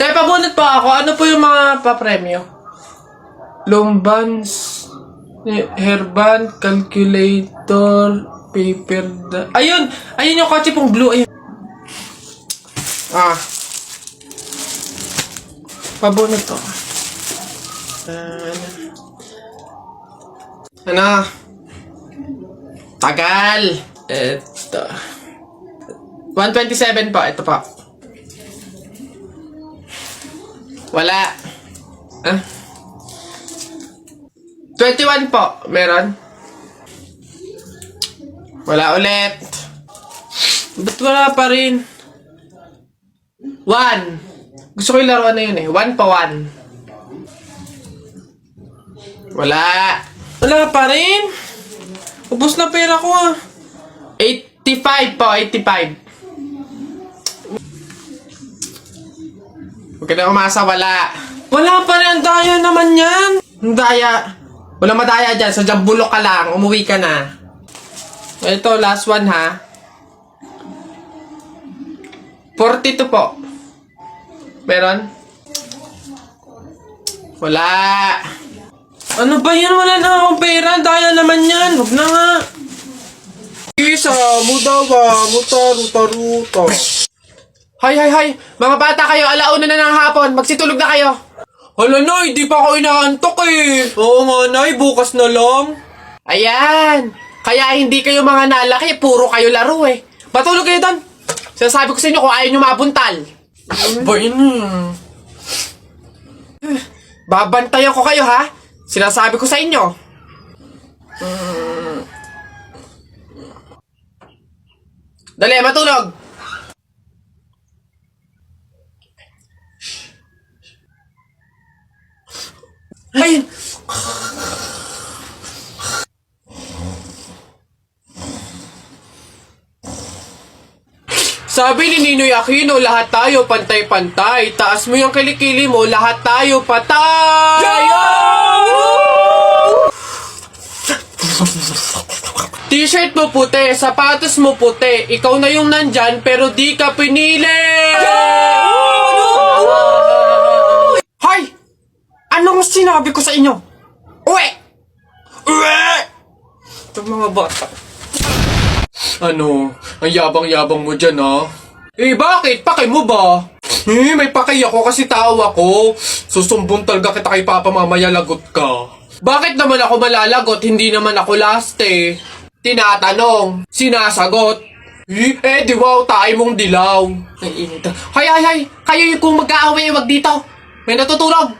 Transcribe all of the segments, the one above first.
Tayo, pabunot pa ako. Ano po yung mga papremyo? Lombans, hairband, calculator, paper, ayun! Ayun yung kotse pong blue. Ayun. Pabunot to. Ano? Tagal! Ito. 127 po. Ito po. Wala. 21 po. Meron? Wala ulit. Ba't wala pa rin? 1. Gusto ko yung laruan na yun eh. 1 pa 1. Wala. Wala pa rin. Ubus na pera ko 85 po. 85. Huwag ka na umasa. Wala. Wala pa rin. Ang daya naman yan. Ang daya. Wala madaya dyan. Sa bulok ka lang. Umuwi ka na. Ito, last one ha. 42 po. Meron? Wala. Ano ba yan? Wala na akong pera. Daya naman yan. Huwag na nga. Isa, mudawa, ruta. Hay. Mga bata kayo, alauna na ng hapon. Magsitulog na kayo. Hala, Nay, di pa ako inaantok eh. Oo nga, Nay, bukas na lang. Ayan. Kaya hindi kayo mga nalaki, puro kayo laro eh. Matulog kayo doon. Sinasabi ko sa inyo kung ayaw nyo mabuntal. Ba yun? Babantayan ko kayo ha. Sinasabi ko sa inyo. Dali, matulog. Ayun. Sabi ni Ninoy Aquino, lahat tayo pantay-pantay. Taas mo yung kilikili mo, lahat tayo patay! T-shirt mo puti, sapatos mo puti. Ikaw na yung nandyan, pero di ka pinili! Hoy! Anong sinabi ko sa inyo? Uwe! Itong mga bata. Ano? Ang yabang-yabang mo dyan, ha? Eh, bakit? Paki mo ba? May paki ako kasi tao ako. Susumbong talaga kita kay Papa mamaya, lagot ka. Bakit naman ako malalagot? Hindi naman ako last eh. Tinatanong, sinasagot. Di wow, tayo mong dilaw. Naiinit. Hay! Kayo yung kung mag-aaway, wag dito. May natutulog.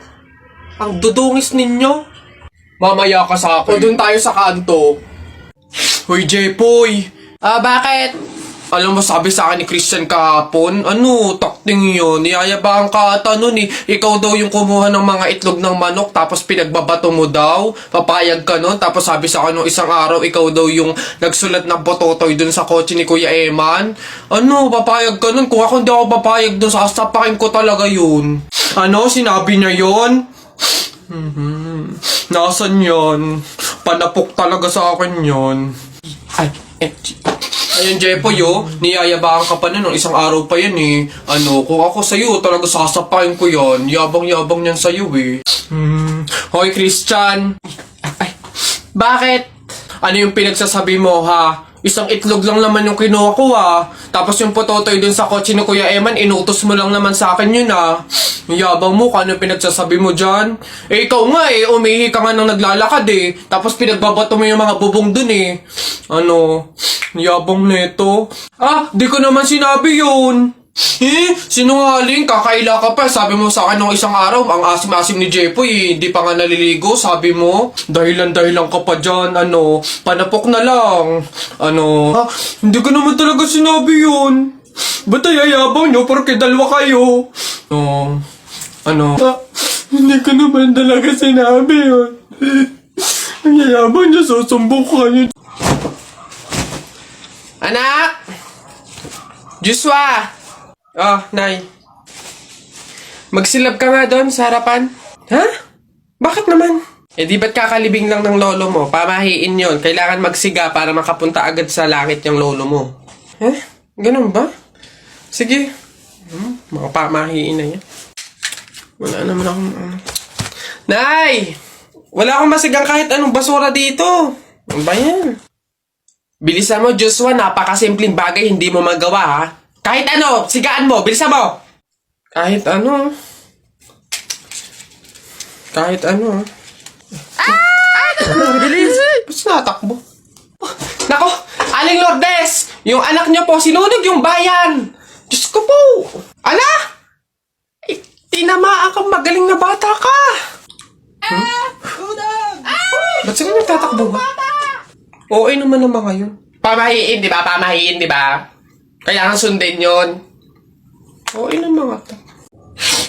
Ang dudungis ninyo. Mamaya ka sa akin. O dun tayo sa kanto. Hoy, Jepoy. Bakit? Alam mo, sabi sa akin ni Christian kahapon, takting yun, niyayabang ka ata nun eh. Ikaw daw yung kumuha ng mga itlog ng manok, tapos pinagbabato mo daw, papayag ka nun, tapos sabi sa akin nung isang araw, ikaw daw yung nagsulat ng bototoy dun sa kotse ni Kuya Eman. Papayag ka nun? Kung ako hindi ako papayag dun, sasapakin ko talaga yun. Sinabi niya yun? Nasaan yun? Panapok talaga sa akin yun. Ayun, Jepoy, niyayabaan ka pa na nung isang araw pa yan eh. Kung ako sa'yo, talaga sasapain ko yan. Yabang-yabang yan sa'yo eh. Hoy, Christian. Bakit? Ano yung pinagsasabi mo, ha? Isang itlog lang naman yung kinuha ko, ha? Tapos yung pototoy dun sa kotse ni Kuya Eman, inutos mo lang naman sa akin yun, ha? Yabang mo, ano yung pinagsasabi mo dyan? Ikaw nga umihi ka nga nang naglalakad eh. Tapos pinagbabato mo yung mga bubong dun eh. Yabang neto. Di ko naman sinabi yun. Sinungaling, kakaila ka pa. Sabi mo sa akin nung isang araw, ang asim-asim ni Jepoy, hindi pa nga naliligo, sabi mo. Dahilan ka pa dyan, panapok na lang. Hindi ko naman talaga sinabi yun. Ba't ayayabang nyo, porque dalawa kayo? Hindi ko naman talaga sinabi yun. Ang yayabang nyo, susumbong kayo. Anak! Joshua! Nay. Magsilab ka nga doon sa harapan. Ha? Bakit naman? Di ba't kakalibing lang ng lolo mo? Pamahiin yon. Kailangan magsiga para makapunta agad sa langit yung lolo mo. Ganun ba? Sige. Mga pamahiin na yan. Wala naman akong... Nay! Wala akong masigang kahit anong basura dito. Ano ba yan? Bilisan mo, Joshua. Napakasimpleng bagay, hindi mo magawa, ha? Kahit ano, sigaan mo. Bilisan mo. Kahit ano. Kahit ano, ha? Bilis. Ba't natakbo? Nako, Aling Lourdes! Yung anak niyo po, sinunog yung bayan! Diyos ko po! Ala! Eh, tinamaan kang magaling na bata ka! Ba't sila nagtatakbo ba? Oo, naman naman ngayon. Pamahiin, di ba? Pamahiin, di ba? Kaya sundin yun. Oo, naman nga to.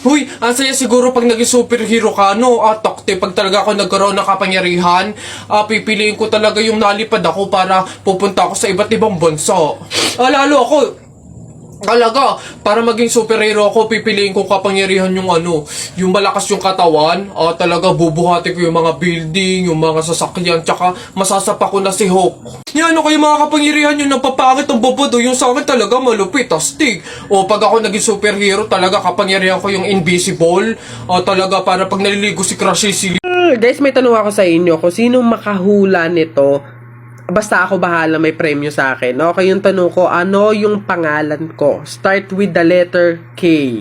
Huy, ang saya siguro pag naging superhero ka, no? Takte, pag talaga ako nagkaroon ng kapangyarihan, pipiliin ko talaga yung nalipad ako para pupunta ako sa iba't ibang bansa. Lalo ako, talaga, para maging superhero ako, pipiliin ko kapangyarihan yung yung malakas yung katawan, talaga bubuhati ko yung mga building, yung mga sasakyan, tsaka masasapa ko na si Hulk. Yan, kayo mga kapangyarihan yung napapangit ang bobodo, yung sa akin talaga malupit, astig. O pag ako naging superhero, talaga kapangyarihan ko yung invisible, talaga para pag naliligo si Crush si Guys, may tanong ako sa inyo, kung sino makahula nito, basta ako bahala, may premyo sa akin. Okay, yung tanong ko, ano yung pangalan ko? Start with the letter K.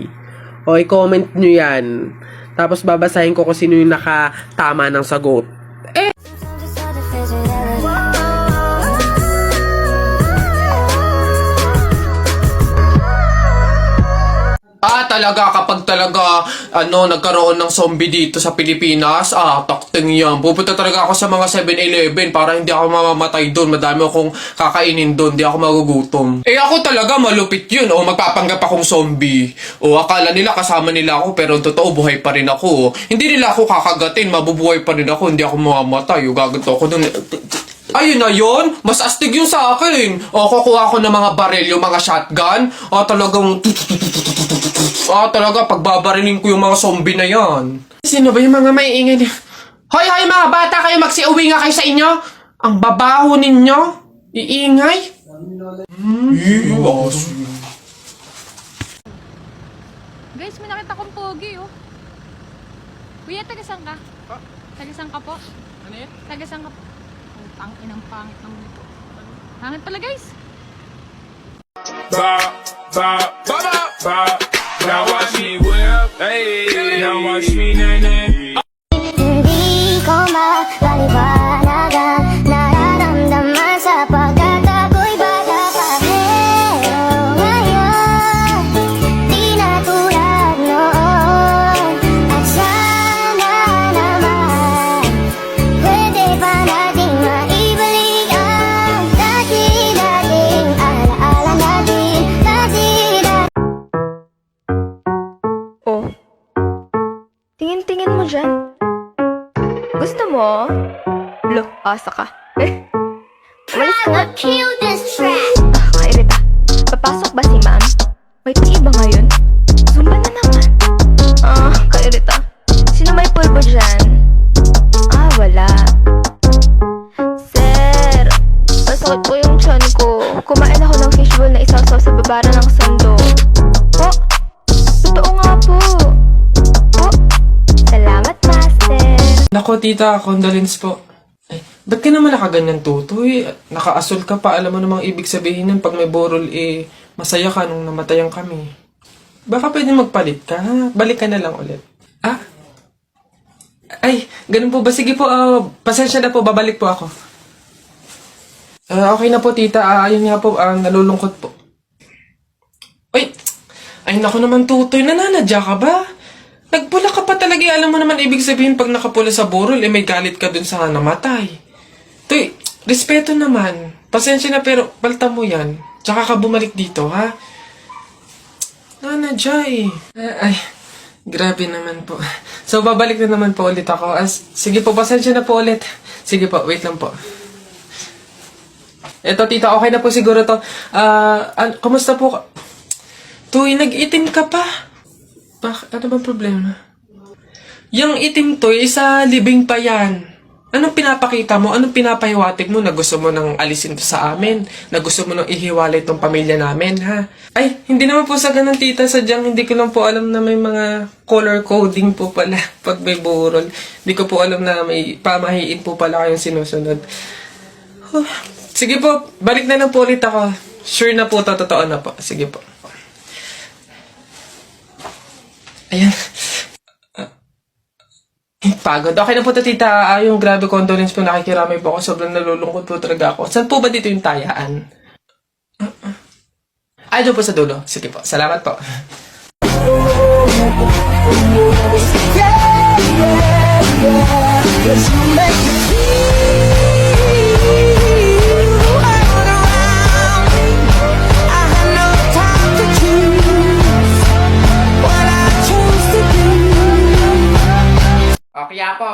O, i-comment nyo yan. Tapos babasahin ko kung sino yung nakatama ng sagot. Talaga kapag talaga nagkaroon ng zombie dito sa Pilipinas, takting yan. Pupunta talaga ako sa mga 7-Eleven para hindi ako mamamatay doon. Madami akong kakainin doon, hindi ako magugutom. Ako talaga malupit yun. Magpapanggap akong zombie. Akala nila kasama nila ako pero totoo buhay pa rin ako. Hindi nila ako kakagatin, mabubuhay pa rin ako, hindi ako mamamatay. Gaganto ako doon. Ayun na yun, mas astig yung sa akin. Kukuha ako ng mga baril, yung mga shotgun. Talaga, pagbabarilin ko yung mga zombie na yan. Sino ba yung mga maiingay niya? Hoy, mga bata, kayo magsiuwi nga kayo sa inyo. Ang babaho ninyo. Iingay. Guys, may nakita kong pogi, oh. Kuya, taga-saan ka? Taga-saan ka po? Ano yan? Taga-saan ka po? Ang inang pangit ng dito. Pangit pala, guys. Now watch me whip, hey, now watch me nay. Hindi ko mapaliwanagan, nararamdaman sa pagkat ako'y bata pa. Pero ngayon, di na tulad noon. At sana naman, pwede pa nating maibalik ang dati-dating alaala natin. Oh, tingin-tingin mo dyan. Gusto mo? Lo, asa ka. Umalis ka nga. Kill this track. Kairita. Papasok ba si ma'am? May pang-iba ngayon? Zumba na naman. Kairita. Sino may pulbo dyan? Wala. Sir, masakit po yung tiyan ko. Kumain ako ng fishbowl na isasaw sa babara ng sando. Po, totoo nga po. Po, salamat, master. Nako, tita, condolence po. Ba't ka naman nakaganyan, tutoy? Naka-asol ka pa, alam mo namang ibig sabihin nun pag may borol, masaya ka nung namatayan kami. Baka pwede magpalit ka, ha? Balik ka na lang ulit. Ay, ganun po ba? Sige po, pasensya na po, babalik po ako. Okay na po, tita. Ayun nga po, nalulungkot po. Ay, naku naman, tutoy, nananadya ka ba? Nagpula ka pa talaga, alam mo naman ibig sabihin pag nakapula sa burol, may galit ka dun sa namatay. Tuy, respeto naman. Pasensya na pero palta mo yan. Tsaka ka bumalik dito, ha? Nanadya Ay, grabe naman po. So, babalik na naman po ulit ako. Sige po, pasensya na po ulit. Sige po, wait lang po. Eto, tita, okay na po siguro to. Kumusta po? Tuy, nag-itim ka pa. Ano bang problema? Yung itim to, isa libing pa yan. Anong pinapakita mo? Anong pinapahiwatig mo na gusto mo nang alisin to sa amin? Na gusto mo nang ihiwalay tong pamilya namin, ha? Ay, hindi naman po sa ganun, tita. Sadyang hindi ko lang po alam na may mga color coding po pala pag may burol. Hindi ko po alam na may pamahiin po pala kayong sinusunod. Huh. Sige po, balik na lang po ulit ako. Sure na po, totoo na po. Sige po. Ayan. Pagod. Okay na po to, tita. Yung grabe condolence po, nakikiramay po ako. Sobrang nalulungkot po talaga ako. Saan po ba dito yung tayaan? Ay, doon po sa dulo. Sige po. Salamat po.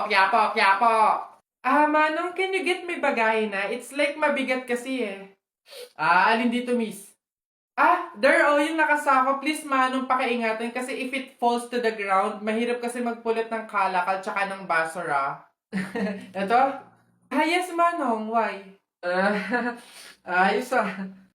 Kya po. Manong, can you get me bagay na? It's like mabigat kasi eh. Alin dito, miss? There, yung nakasako. Please, Manong, pakiingatan kasi if it falls to the ground, mahirap kasi magpulot ng kalakal tsaka ng basura. Ito? Yes, Manong. Why? Ayos